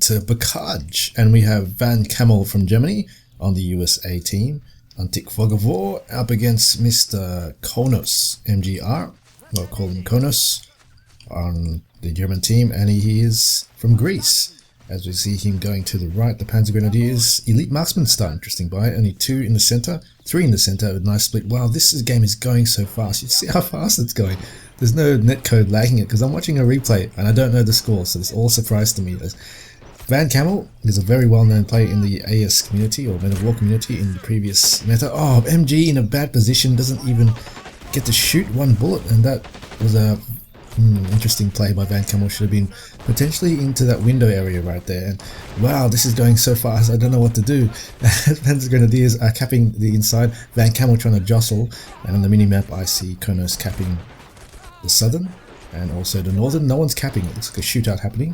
to Bacaj, and we have Van Camel from Germany on the USA team. Antik Vogavor up against Mr. Konosmgr, we'll call him Konos, on the German team, and he is from Greece. As we see him going to the right, the Panzer Grenadiers elite marksman start interesting by it. Only 2 in the center, 3 in the center, a nice split. Wow, game is going so fast. You see how fast it's going. There's no netcode lagging it because I'm watching a replay and I don't know the score, so it's all a surprise to me. Van Camel is a very well-known player in the AS community or Men of War community in the previous meta. Oh, MG in a bad position, doesn't even get to shoot one bullet, and that was a interesting play by Van Camel. Should have been potentially into that window area right there. And wow, this is going so fast, I don't know what to do. Panzer Grenadiers are capping the inside, Van Camel trying to jostle, and on the mini-map I see Konos capping the southern and also the northern. No one's capping it, looks like a shootout happening,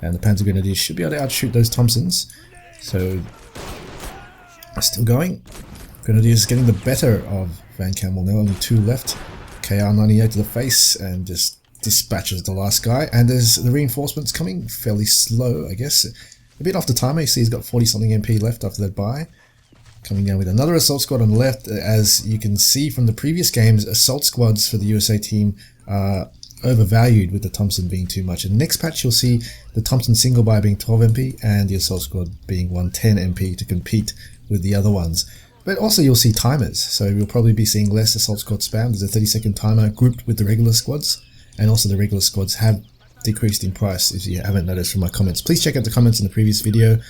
and the Panzer Grenadiers should be able to outshoot those Thompsons. So still going. Grenadiers getting the better of Van Camel now, only 2 left. KR98 to the face and just dispatches the last guy, and there's the reinforcements coming fairly slow, I guess. A bit off the timer. You see he's got 40 something MP left after that buy. Coming down with another assault squad on the left. As you can see from the previous games, assault squads for the USA team are overvalued, with the Thompson being too much. And next patch you'll see the Thompson single buy being 12 MP and the assault squad being 110 MP to compete with the other ones. But also you'll see timers, so you'll probably be seeing less assault squad spam. There's a 30-second timer grouped with the regular squads, and also the regular squads have decreased in price, if you haven't noticed from my comments. Please check out the comments in the previous videos.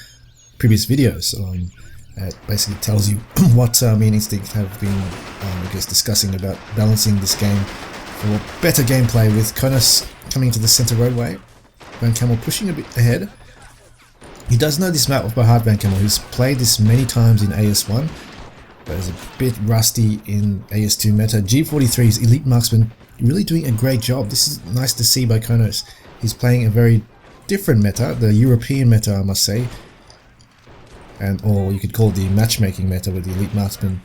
It basically tells you what me and Instinct have been I guess discussing about balancing this game for better gameplay, with Konos coming into the center roadway. Van Camel pushing a bit ahead. He does know this map off by heart, Van Camel. He's played this many times in AS1, but is a bit rusty in AS2 meta. G43's elite marksman really doing a great job. This is nice to see by Konos. He's playing a very different meta, the European meta, I must say, or you could call it the matchmaking meta, with the elite marksman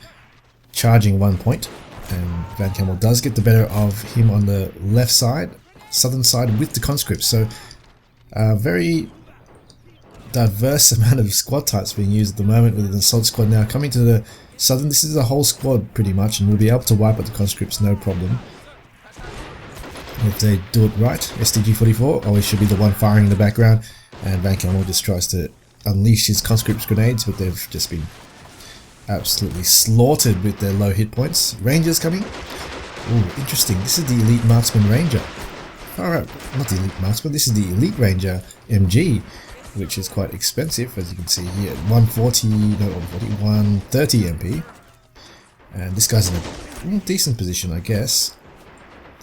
charging 1 point, and Van Camel does get the better of him on the left side, southern side, with the conscripts. So a very diverse amount of squad types being used at the moment, with an assault squad now coming to the southern. This is the whole squad pretty much, and we'll be able to wipe out the conscripts no problem if they do it right. STG-44 always should be the one firing in the background, and Van Camel just tries to unleash his conscripts grenades, but they've just been absolutely slaughtered with their low hit points. Rangers coming. Ooh, interesting. This is the elite marksman ranger. Alright, not the elite marksman, this is the elite ranger MG, which is quite expensive, as you can see here, 130 MP. And this guy's in a decent position, I guess.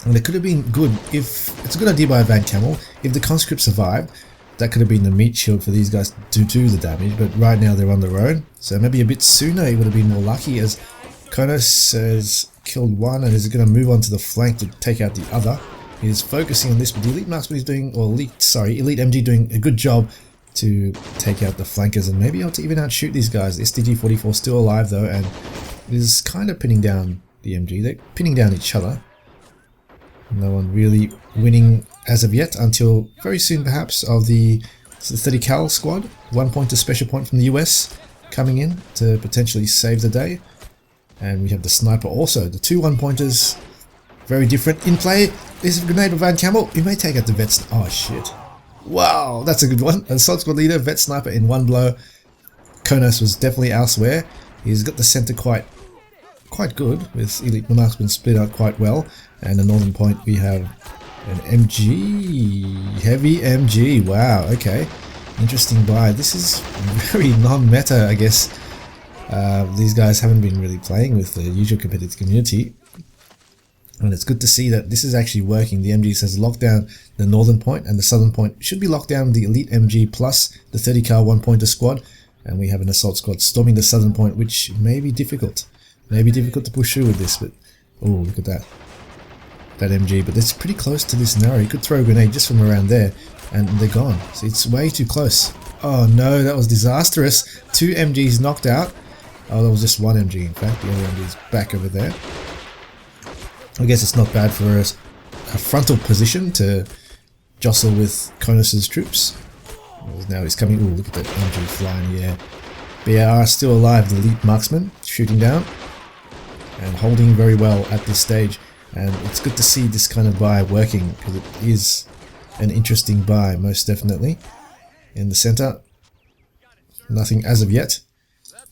And it could have been good if, it's a good idea by Van Camel, if the conscript survived, that could have been the meat shield for these guys to do the damage, but right now they're on their own, so maybe a bit sooner he would have been more lucky, as Konos has killed one and is going to move on to the flank to take out the other. He's focusing on this, but the elite marksman is doing, or elite MG doing a good job to take out the flankers and maybe able to even outshoot these guys. The STG-44 still alive though, and is kind of pinning down the MG. They're pinning down each other. No one really winning as of yet, until very soon perhaps, of the 30 cal squad. 1 point to special point from the US coming in to potentially save the day. And we have the sniper also. The 2 1-pointers, very different in play. There's a grenade of Van Camel. He may take out the vet. Oh shit. Wow, that's a good one. Assault squad leader, vet sniper in one blow. Konos was definitely elsewhere. He's got the center quite good, with elite marksman split out quite well. And the northern point we have an MG, heavy MG. Wow, okay, interesting buy. This is very non-meta, I guess. These guys haven't been really playing with the usual competitive community, and it's good to see that this is actually working. The MG has locked down the northern point, and the southern point should be locked down with the elite MG plus the 30 cal 1-pointer squad, and we have an assault squad storming the southern point, which may be difficult. Maybe difficult to push through with this, but oh, look at that MG. But it's pretty close to this narrow. You could throw a grenade just from around there and they're gone. So it's way too close. Oh no, that was disastrous. 2 MGs knocked out. Oh, that was just 1 MG in fact. The other MG is back over there. I guess it's not bad for a frontal position to jostle with Konos's troops. Now he's coming. Ooh, look at that MG flying in the air. BAR still alive, the elite marksman, shooting down and holding very well at this stage. And it's good to see this kind of buy working, because it is an interesting buy, most definitely. In the center, nothing as of yet.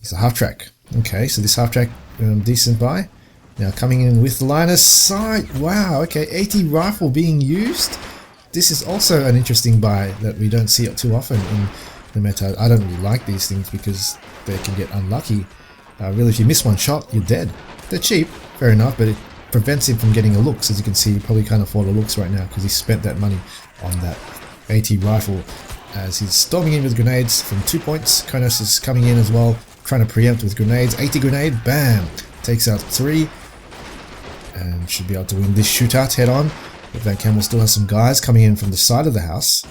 It's a half track. Okay, so this half track, decent buy. Now coming in with line of sight. Wow, okay, 80 rifle being used. This is also an interesting buy that we don't see it too often in the meta. I don't really like these things because they can get unlucky. Really, if you miss one shot, you're dead. They're cheap, fair enough, but it prevents him from getting a looks. As you can see, he probably can't afford a looks right now because he spent that money on that 80 rifle. As he's storming in with grenades from 2 points. Konos is coming in as well, trying to preempt with grenades. 80 grenade, bam! Takes out 3. And should be able to win this shootout head on. But Van Camel still has some guys coming in from the side of the house.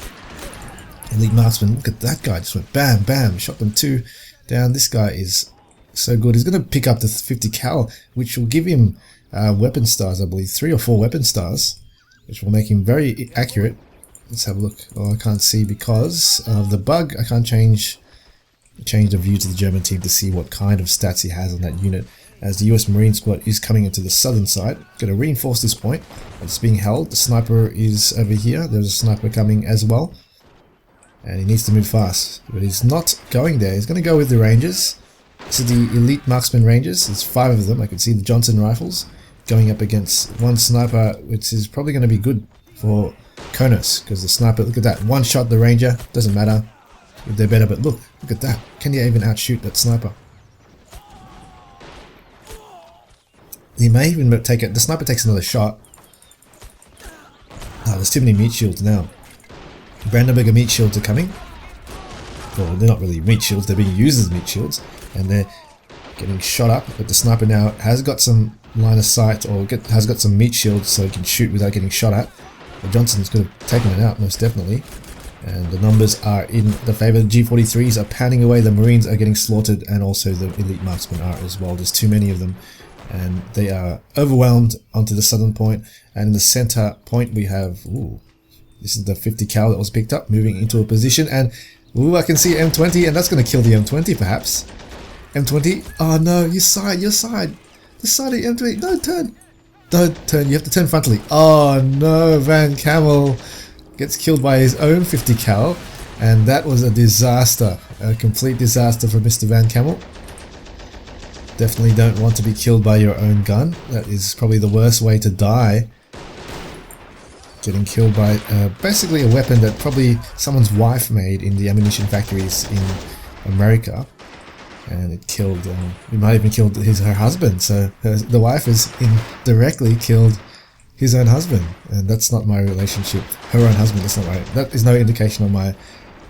Elite marksman, look at that guy, just went bam, bam, shot them 2 down. This guy is so good. He's going to pick up the 50 cal, which will give him weapon stars, I believe, 3 or 4 weapon stars, which will make him very accurate. Let's have a look. Oh, I can't see because of the bug. I can't change the view to the German team to see what kind of stats he has on that unit. As the US Marine squad is coming into the southern side, going to reinforce this point. It's being held. The sniper is over here. There's a sniper coming as well, and he needs to move fast, but he's not going there. He's going to go with the Rangers. This is the elite marksman Rangers. There's 5 of them. I can see the Johnson rifles going up against one sniper, which is probably going to be good for Konos, because the sniper, look at that, one shot the Ranger, doesn't matter, they're better, but look at that, can you even outshoot that sniper? He may even take it, the sniper takes another shot. Oh, there's too many meat shields now. Brandenburger meat shields are coming. Well, they're not really meat shields, they're being used as meat shields, and they're getting shot up, but the sniper now has got some line of sight, or has got some meat shields so he can shoot without getting shot at. But Johnson's could have taken it out, most definitely. And the numbers are in the favour. The G43s are pounding away, the Marines are getting slaughtered, and also the elite marksmen are as well. There's too many of them, and they are overwhelmed onto the southern point. And in the centre point we have, ooh, this is the 50 cal that was picked up, moving into a position, and ooh, I can see M20, and that's going to kill the M20 perhaps. M20, oh no, your side, the side of the M20, don't turn, you have to turn frontally. Oh no, Van Camel gets killed by his own 50 cal, and that was a disaster, a complete disaster for Mr. Van Camel. Definitely don't want to be killed by your own gun. That is probably the worst way to die. Getting killed by basically a weapon that probably someone's wife made in the ammunition factories in America. And it killed, it might even killed her husband, so the wife has indirectly killed his own husband, and that's not my relationship. Her own husband, that's not right. That is no indication of my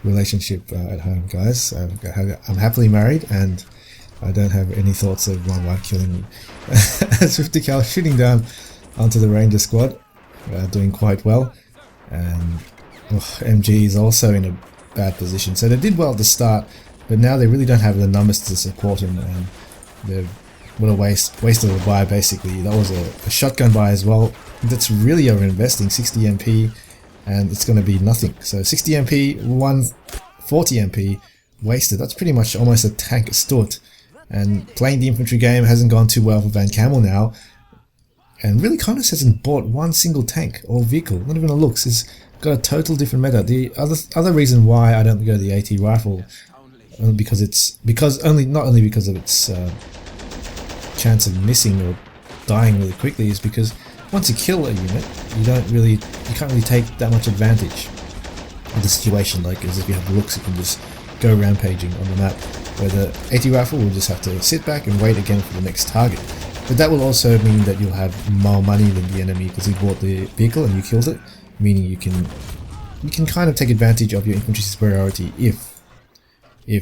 relationship at home, guys. I'm happily married, and I don't have any thoughts of my wife killing me. As 50 cal shooting down onto the Ranger squad, doing quite well, and MG is also in a bad position. So they did well at the start, but now they really don't have the numbers to support him, and they're what a waste of a buy basically. That was a shotgun buy as well. That's really over-investing, 60 MP, and it's going to be nothing. So 60 MP, 140 MP wasted. That's pretty much almost a tank stut. And playing the infantry game hasn't gone too well for Van Camel now. And really Konos hasn't bought one single tank or vehicle, not even a looks. He's got a total different meta. The other reason why I don't go the AT rifle, not only because of its chance of missing or dying really quickly, is because once you kill a unit, you can't really take that much advantage of the situation. Like as if you have the looks, you can just go rampaging on the map. Where the AT rifle will just have to sit back and wait again for the next target. But that will also mean that you'll have more money than the enemy because he bought the vehicle and you killed it, meaning you can kind of take advantage of your infantry superiority if you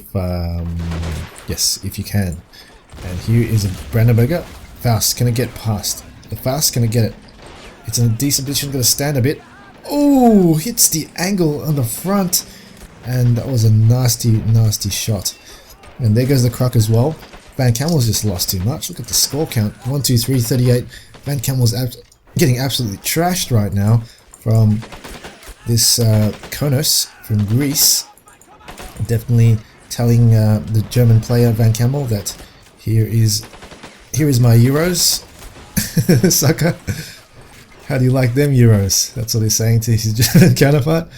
can. And here is a Brandenburger. Faust, can it get past? The Faust, can it get it? It's in a decent position, gonna stand a bit. Oh, hits the angle on the front, and that was a nasty shot. And there goes the Croc as well. Van Camel's just lost too much. Look at the score count. 1, 2, 3, 38. Van Camel's getting absolutely trashed right now from this Konos from Greece. Definitely telling the German player Van Camel that here is my Euros, sucker. How do you like them Euros? That's what he's saying to his German counterpart.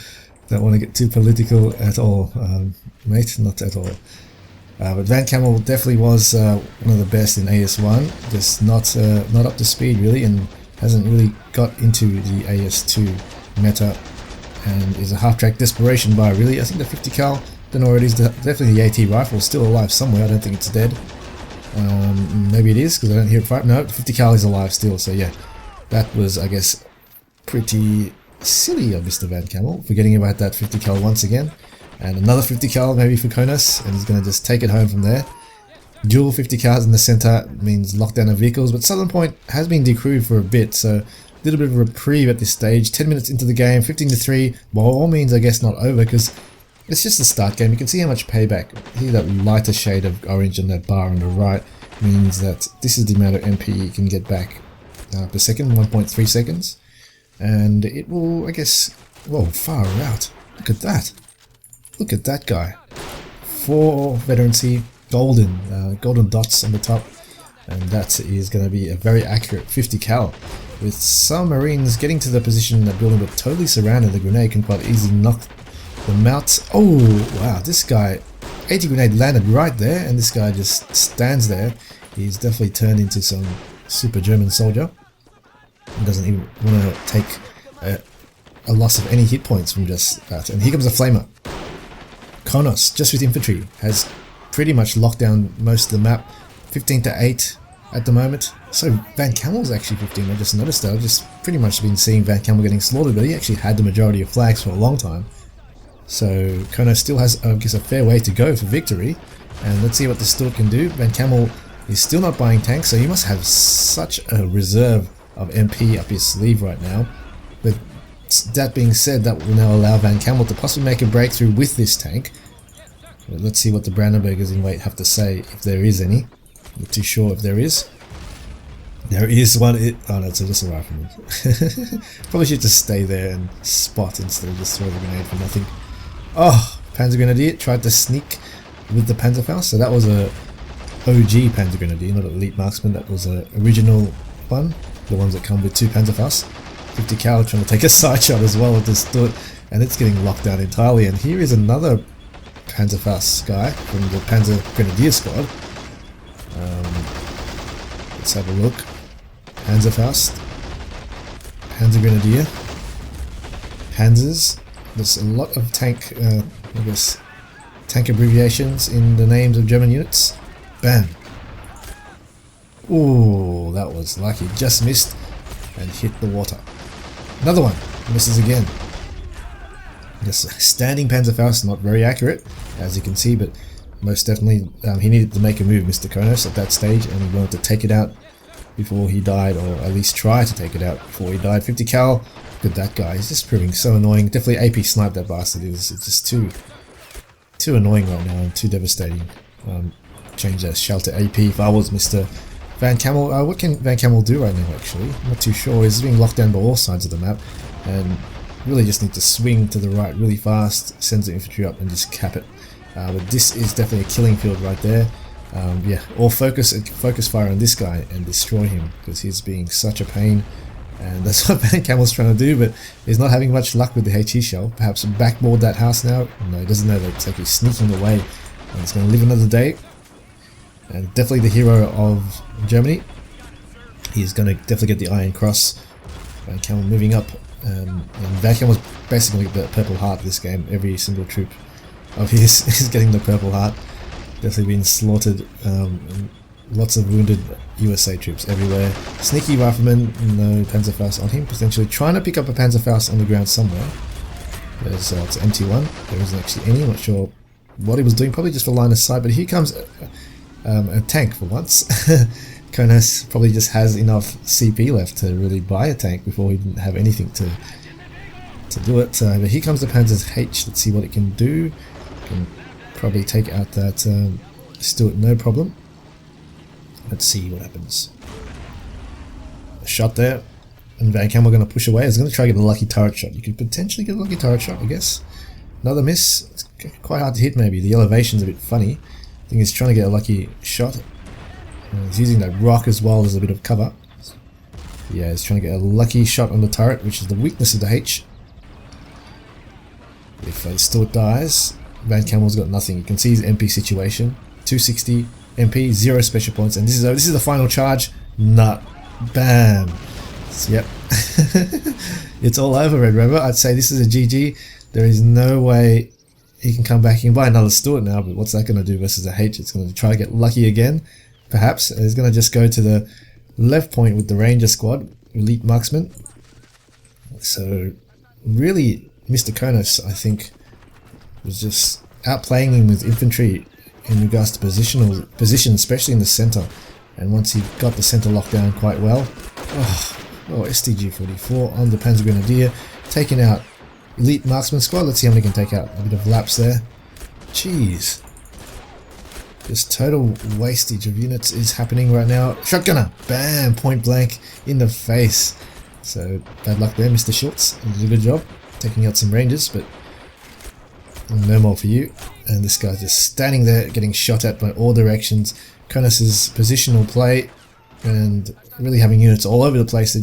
Don't want to get too political at all, mate, not at all. But Van Camel definitely was one of the best in AS1, just not up to speed really, and hasn't really got into the AS2 meta, and is a half-track desperation buy really. I think the 50 cal, don't know where it is, definitely the AT rifle is still alive somewhere. I don't think it's dead. Maybe it is because I don't hear it fight. No, the 50 cal is alive still, so yeah, that was, I guess, pretty silly of Mr. Van Camel, forgetting about that 50 cal once again. And another 50 cal maybe for Konos, and he's going to just take it home from there. Dual 50 cals in the center means lockdown of vehicles, but Southern Point has been decrewed for a bit, so a little bit of a reprieve at this stage. 10 minutes into the game, 15-3, by all means I guess not over, because it's just the start game. You can see how much payback. Here that lighter shade of orange on that bar on the right means that this is the amount of MP you can get back per second, 1.3 seconds. And it will, I guess, whoa, far out. Look at that. Look at that guy. 4 veterancy, golden dots on the top. And that is going to be a very accurate 50 cal. With some Marines getting to the position that building but totally surrounded, the grenade can quite easily knock them out. Oh, wow, this guy, 80 grenade landed right there, and this guy just stands there. He's definitely turned into some super German soldier. He doesn't even want to take a loss of any hit points from just that. And here comes a flamer. Konos, just with infantry, has pretty much locked down most of the map. 15-8 at the moment. So Van Camel's actually 15, I just noticed that. I've just pretty much been seeing Van Camel getting slaughtered, but he actually had the majority of flags for a long time. So Konos still has, I guess, a fair way to go for victory. And let's see what the Stuart can do. Van Camel is still not buying tanks, so he must have such a reserve of MP up his sleeve right now. But that being said, that will now allow Van Camel to possibly make a breakthrough with this tank. But let's see what the Brandenburgers in wait have to say, if there is any. I'm not too sure if there is. There is one. Oh no, it's just a rifleman. Probably should just stay there and spot instead of just throw the grenade for nothing. Oh, Panzer Grenadier tried to sneak with the Panzerfaust. So that was a OG Panzer Grenadier, not an elite marksman. That was an original one, the ones that come with 2 Panzerfausts. 50 cal trying to take a side shot as well with this Stuart, and it's getting locked down entirely. And here is another Panzerfaust guy from the Panzer Grenadier squad. Let's have a look. Panzerfaust, Panzer Grenadier, Panzers. There's a lot of tank, I guess, tank abbreviations in the names of German units. Bam. Ooh, that was lucky. Just missed and hit the water. Another one. Misses again. Just standing Panzerfaust, not very accurate, as you can see, but most definitely he needed to make a move, Mr. Konos, at that stage, and he wanted to take it out before he died, or at least try to take it out before he died. 50 cal, look at that guy, he's just proving so annoying. Definitely AP sniped that bastard. It's just too annoying right now and too devastating. Change that shell to AP if I was Mr. Van Camel. What can Van Camel do right now actually? I'm not too sure. He's being locked down by all sides of the map, and really just need to swing to the right really fast, sends the infantry up and just cap it. But this is definitely a killing field right there. Yeah, or focus fire on this guy and destroy him, because he's being such a pain, and that's what Van Camel's trying to do, but he's not having much luck with the HE shell. Perhaps backboard that house now. No, he doesn't know that it's actually sneaking away, and it's going to live another day. And definitely the hero of Germany. He's going to definitely get the Iron Cross. Van Camel moving up, and Van Camel's basically the Purple Heart this game. Every single troop of his is getting the Purple Heart. Definitely been slaughtered. Lots of wounded USA troops everywhere. Sneaky rifleman, no Panzerfaust on him. Potentially trying to pick up a Panzerfaust on the ground somewhere. There's it's an empty one. There isn't actually any. I'm not sure what he was doing. Probably just for line of sight. But here comes a tank for once. Konos probably just has enough CP left to really buy a tank before he didn't have anything to do it. But here comes the Panzer's H. Let's see what it can do. Can probably take out that Stuart, no problem. Let's see what happens. A shot there, and Van Camel going to push away. He's going to try to get a lucky turret shot. You could potentially get a lucky turret shot, I guess. Another miss. quite hard to hit maybe. The elevation's a bit funny. I think he's trying to get a lucky shot. He's using that rock as well as a bit of cover. Yeah, he's trying to get a lucky shot on the turret, which is the weakness of the H. If it still dies, Van Camel's got nothing. You can see his MP situation. 260 MP, 0 special points, and this is the final charge. Nut. Bam. So, yep. It's all over, Red Rover. I'd say this is a GG. There is no way he can come back. He can buy another Stuart now, but what's that going to do versus a H? It's going to try to get lucky again, perhaps. He's going to just go to the left point with the Ranger squad, elite marksman. So really, Mr. Konos, I think, was just outplaying him with infantry in regards to position, especially in the center. And once he got the center locked down quite well, STG-44 on the Panzer Grenadier, taking out elite marksman squad. Let's see how many can take out. A bit of laps there. Jeez. Just total wastage of units is happening right now. Shotgunner! Bam! Point blank in the face. So, bad luck there, Mr. Schultz. You did a good job taking out some Rangers, but no more for you. And this guy's just standing there getting shot at by all directions. Konos' positional play and really having units all over the place. You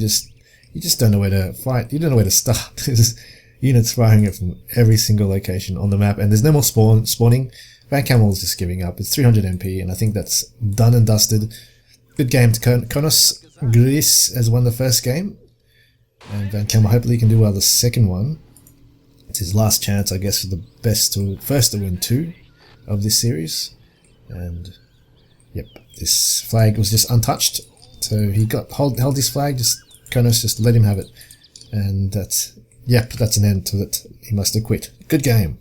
just don't know where to fight. You don't know where to start. There's units firing it from every single location on the map, and there's no more spawning. Van Camel's just giving up. It's 300 MP, and I think that's done and dusted. Good game to Konosmgr has won the first game, and Van Camel hopefully can do well the second one. It's his last chance, I guess, for the first to win 2 of this series. And yep, this flag was just untouched, so he held his flag. Just Konos just let him have it, and that's an end to it. He must have quit. Good game.